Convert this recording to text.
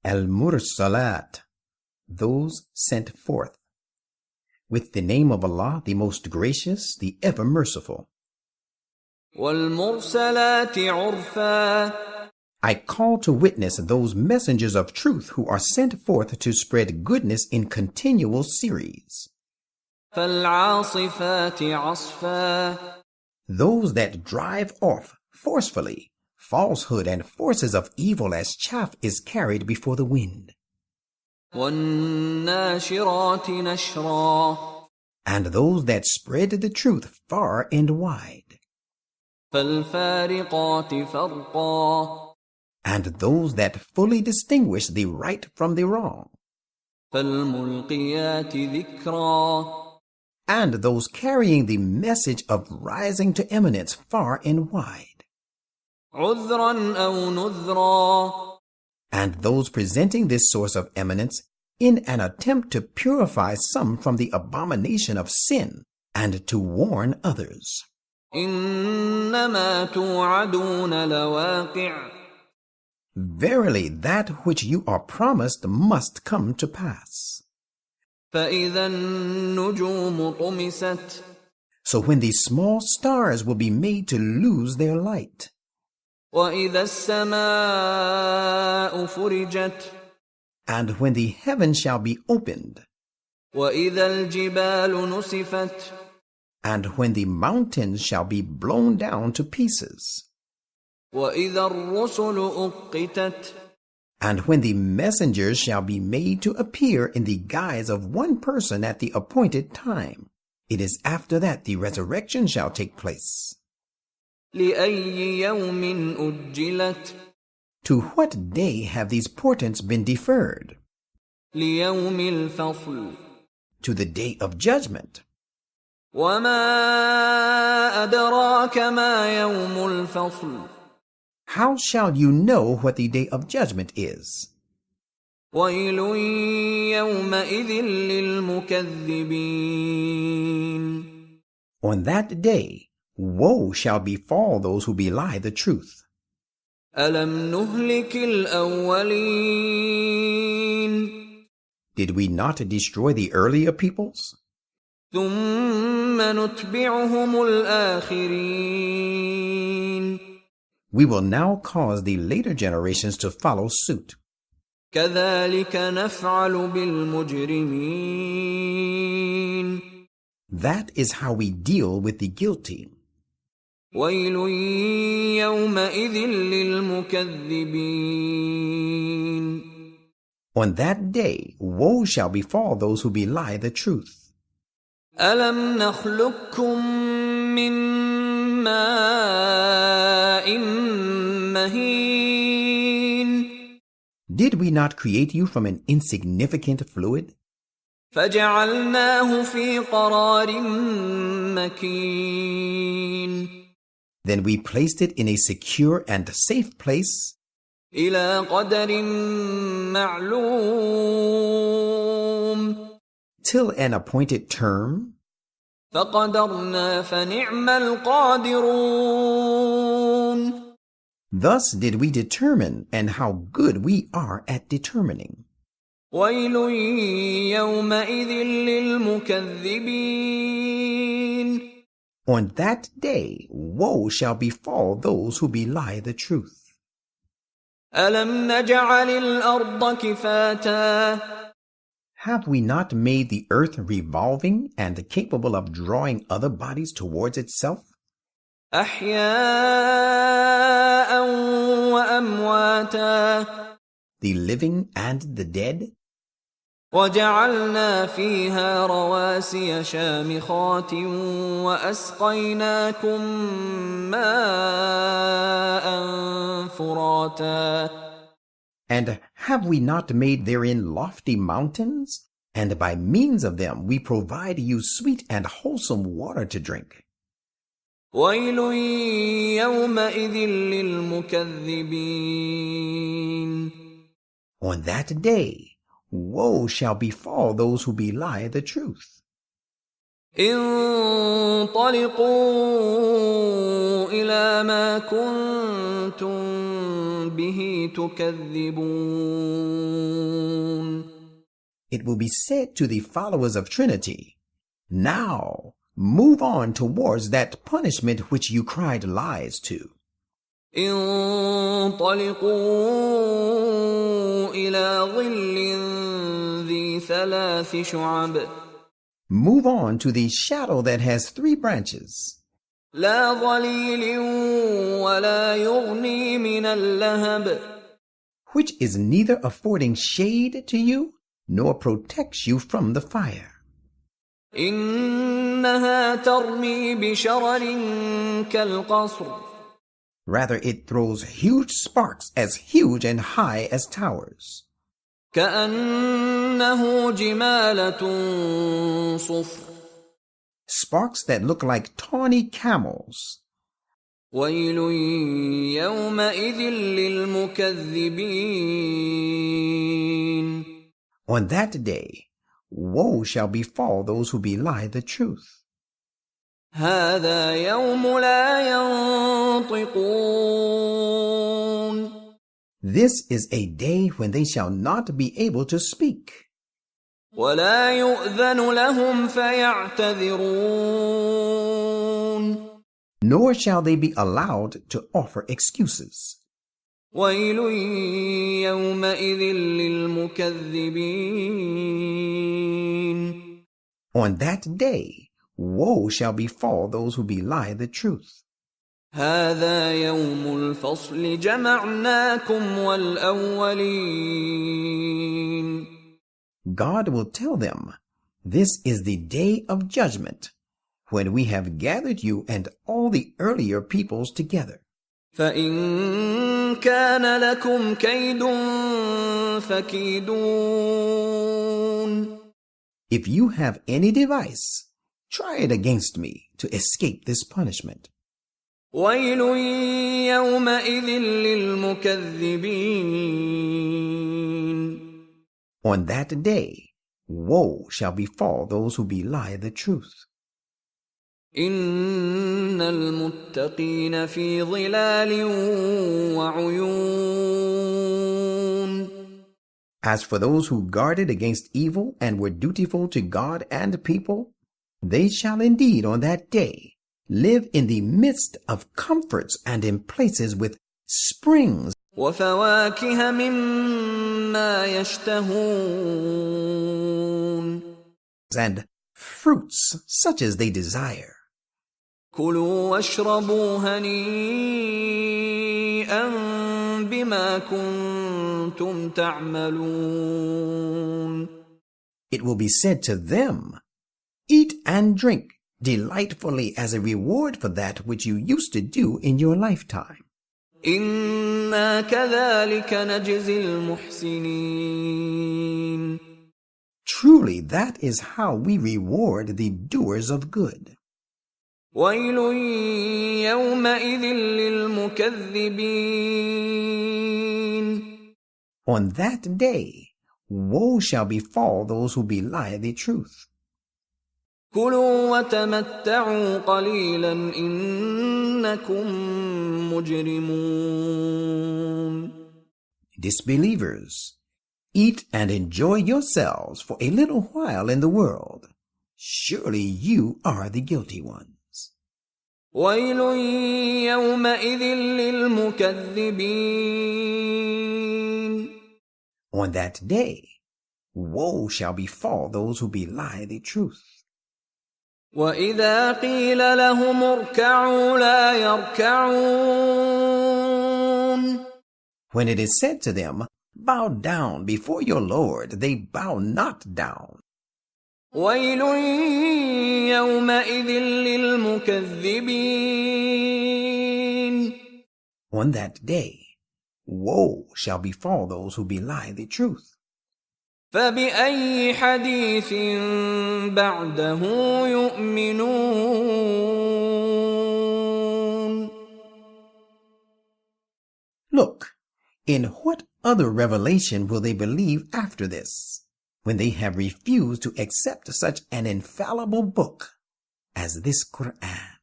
Al-Mursalat, those sent forth. With the name of Allah, the most gracious, the ever merciful. وَالْمُرْسَلَاتِ عُرْفًا. I call to witness those messengers of truth who are sent forth to spread goodness in continual series. فَالْعَاصِفَاتِ عَصْفًا. Those that drive off forcefully falsehood and forces of evil as chaff is carried before the wind. وَالنَّاشِرَاتِ نَشْرًا. And those that spread the truth far and wide. فَالْفَارِقَاتِ فَرْقًا. And those that fully distinguish the right from the wrong. فَالْمُلْقِيَاتِ ذِكْرًا. And those carrying the message of rising to eminence far and wide. عُذْرًا أَوْ نُذْرًا. And those presenting this source of eminence in an attempt to purify some from the abomination of sin and to warn others. إِنَّمَا تُوعَدُونَ لَوَاقِعٌ. Verily, that which you are promised must come to pass. فَإِذَا النُّجُومُ طُمِسَتْ. So when these small stars will be made to lose their light. وَإِذَا السَّمَاءُ فُرِجَتْ. And when the heaven shall be opened. وَإِذَا الْجِبَالُ نُسِفَتْ. And when the mountains shall be blown down to pieces. وَإِذَا الرُّسُلُ أُقِّتَتْ. And when the messengers shall be made to appear in the guise of one person at the appointed time, it is after that the resurrection shall take place. لِأَيِّ يَوْمٍ أُجِّلَتْ. To what day have these portents been deferred? لِيَوْمِ الْفَصْلِ. To the day of judgment. وَمَا أَدْرَاكَ مَا يَوْمُ الْفَصْلِ. How shall you know what the day of judgment is? وَيْلٌ يَوْمَئِذٍ لِلْمُكَذِّبِينَ. On that day, woe shall befall those who belie the truth. أَلَمْ نُهْلِكِ الْأَوَّلِينَ. Did we not destroy the earlier peoples? ثُمَّ نُتْبِعُهُمُ الْآخِرِينَ. We will now cause the later generations to follow suit. كَذَلِكَ نَفْعَلُ بِالْمُجْرِمِينَ. That is how we deal with the guilty. وَيْلٌ يَوْمَئِذٍ لِلْمُكَذِّبِينَ. On that day, woe shall befall those who belie the truth. أَلَمْ نَخْلُقكُّم مِّن مَّاءٍ مَّهِينٍ. Did we not create you from an insignificant fluid? فَجَعَلْنَاهُ فِي قَرَارٍ مَّكِينٍ. Then we placed it in a secure and safe place. إِلَى قَدَرٍ مَّعْلُومٍ. Till an appointed term. فَقَدَرْنَا فَنِعْمَ الْقَادِرُونَ. Thus did we determine, and how good we are at determining. وَيْلٌ يَوْمَئِذٍ لِلْمُكَذِّبِينَ. On that day, woe shall befall those who belie the truth. أَلَمْ نَجْعَلِ الْأَرْضَ كِفَاتًا. Have we not made the earth revolving and capable of drawing other bodies towards itself? أَحْيَاءً وَأَمْوَاتًا. The living and the dead? وَجَعَلْنَا فِيهَا رَوَاسِيَ شَامِخَاتٍ وَأَسْقَيْنَاكُم مَّاءً فُرَاتًا. And have we not made therein lofty mountains? And by means of them we provide you sweet and wholesome water to drink. وَيْلٌ يَوْمَئِذٍ لِلْمُكَذِّبِينَ. On that day, woe shall befall those who belie the truth. انطلقوا إلى ما كنتم به تكذبون. It will be said to the followers of Trinity, now move on towards that punishment which you cried lies to. انطلقوا إلى ظل ذي ثلاث شعب. Move on to the shadow that has 3 branches. لا ظليل ولا يغني من اللهب. Which is neither affording shade to you, nor protects you from the fire. إنها ترمي بشرر كالقصر. Rather, it throws huge sparks as huge and high as towers. كأنه جمالة صفر. Sparks that look like tawny camels. ويل يومئذ للمكذبين. On that day, woe shall befall those who belie the truth. هذا يوم لا ينطقون. This is a day when they shall not be able to speak. ولا يؤذن لهم فيعتذرون. Nor shall they be allowed to offer excuses. ويل يومئذ للمكذبين. On that day, woe shall befall those who belie the truth. هذا يوم الفصل جمعناكم والأولين. God will tell them, this is the day of judgment, when we have gathered you and all the earlier peoples together. فإن كان لكم كيد فكيدون. If you have any device, try it against me to escape this punishment. ويل يومئذ للمكذبين. On that day, woe shall befall those who belie the truth. إن المتقين في ظلال وعيون. As for those who guarded against evil and were dutiful to God and people, they shall indeed on that day live in the midst of comforts and in places with springs وفواكه مما يشتهون. and fruits such as they desire. كلوا واشربوا هنيئا بما كنتم تعملون. It will be said to them, eat and drink delightfully as a reward for that which you used to do in your lifetime. إنا كذلك نجزي المحسنين. Truly, that is how we reward the doers of good. ويل يومئذ للمكذبين. On that day, woe shall befall those who belie the truth. كلوا وتمتعوا قليلا إنكم مجرمون. Disbelievers, eat and enjoy yourselves for a little while in the world. Surely you are the guilty ones. ويل يومئذ للمكذبين. On that day, woe shall befall those who belie the truth. وإذا قيل لهم اركعوا لا يركعون. When it is said to them, bow down before your Lord, they bow not down. ويل يومئذ للمكذبين. On that day, woe shall befall those who belie the truth. فبأي حديث بعده يؤمنون. Look, in what other revelation will they believe after this, when they have refused to accept such an infallible book as this Quran?